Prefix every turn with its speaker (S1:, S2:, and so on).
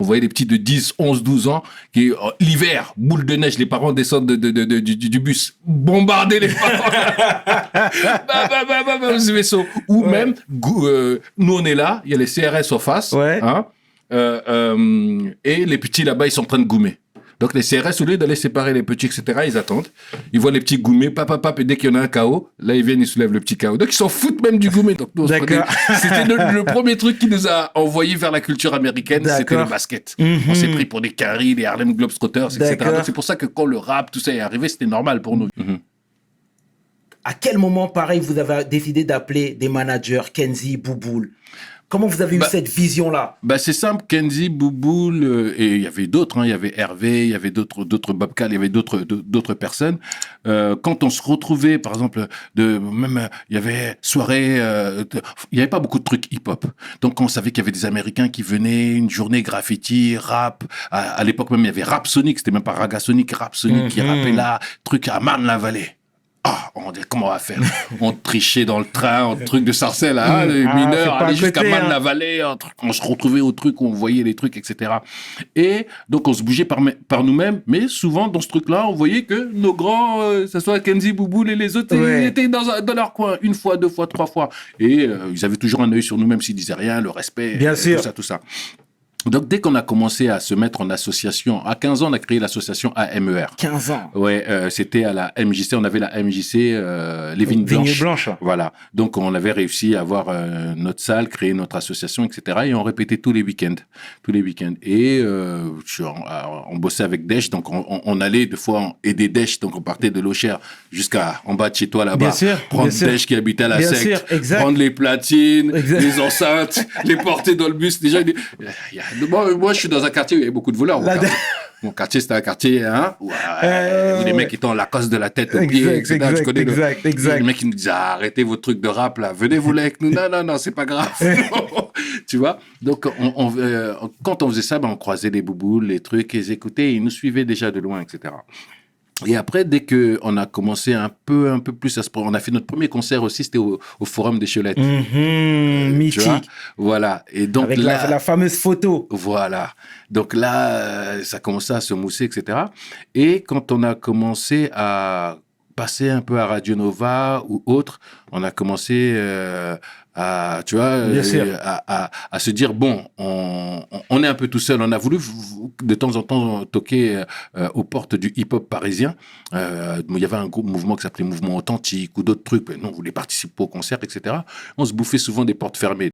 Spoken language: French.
S1: On voyait des petits de 10, 11, 12 ans qui, l'hiver, boule de neige, les parents descendent du bus, bombarder les parents. Ce vaisseau. Ou même, nous on est là, il y a les CRS en face, hein, et les petits là-bas, ils sont en train de goumer. Donc les CRS, au lieu d'aller séparer les petits, etc., ils attendent. Ils voient les petits goumer, et dès qu'il y en a un KO, là ils viennent, ils soulèvent le petit KO. Donc ils s'en foutent même du goumer. Donc, c'était le premier truc qui nous a envoyé vers la culture américaine, c'était le basket. On s'est pris pour des Curry, les Harlem Globetrotters, etc. Donc c'est pour ça que quand le rap, tout ça est arrivé, c'était normal pour nous.
S2: À quel moment, pareil, vous avez décidé d'appeler des managers, Kenzie, Bouboule? Comment vous avez eu cette vision-là?
S1: C'est simple, Kenzie, Bouboule, et il y avait d'autres, hein, il y avait Hervé, il y avait d'autres Babkal, il y avait d'autres personnes. Quand on se retrouvait, par exemple, il y avait soirée, il n'y avait pas beaucoup de trucs hip-hop. Donc on savait qu'il y avait des Américains qui venaient, une journée graffiti, rap. À l'époque même, il y avait Rap Sonic, c'était même pas Raga Sonic, Rap Sonic qui rappait là, truc à Marne-la-Vallée. On dit, comment on va faire? On trichait dans le train, truc de Sarcelles, hein, les mineurs, aller jusqu'à Marne-la-Vallée, on se retrouvait au truc, on voyait les trucs, etc. Et donc, on se bougeait par nous-mêmes, mais souvent, dans ce truc-là, on voyait que nos grands, que ce soit Kenzie, Bouboule et les autres, ils étaient dans leur coin, une fois, deux fois, trois fois. Et ils avaient toujours un œil sur nous, même s'ils disaient rien, le respect,
S2: bien sûr.
S1: Tout ça. Donc, dès qu'on a commencé à se mettre en association, à 15 ans, on a créé l'association AMER.
S2: 15 ans.
S1: Ouais, c'était à la MJC, on avait la MJC, les Vignes Blanches. Voilà. Donc, on avait réussi à avoir notre salle, créer notre association, etc. Et on répétait tous les week-ends. Et on bossait avec Desch, donc on allait deux fois aider Desch, donc on partait de l'Auchère jusqu'à en bas de chez toi là-bas. Prendre Desch qui habitait à la secte, prendre les platines, les enceintes, les porter dans le bus. Déjà, moi, je suis dans un quartier où il y avait beaucoup de voleurs. Mon quartier, c'était un quartier, hein, où les mecs étaient en Lacoste de la tête aux pieds, etc. Je connais les mecs qui nous disaient, arrêtez vos trucs de rap, là, venez vous là avec nous. Non, c'est pas grave. Tu vois? Donc, quand on faisait ça, on croisait les bouboules, les trucs, ils écoutaient, ils nous suivaient déjà de loin, etc. Et après, dès qu'on a commencé un peu plus à on a fait notre premier concert aussi, c'était au Forum des Cholettes.
S2: Mythique.
S1: Tu vois, voilà. Et donc
S2: avec
S1: là,
S2: la fameuse photo.
S1: Voilà. Donc là, ça commençait à se mousser, etc. Et quand on a commencé à passer un peu à Radio Nova ou autre, on a commencé à se dire, bon, on est un peu tout seul. On a voulu de temps en temps toquer aux portes du hip-hop parisien. Il y avait un mouvement qui s'appelait Mouvement Authentique ou d'autres trucs. Mais non, on voulait participer au concert, etc. On se bouffait souvent des portes fermées.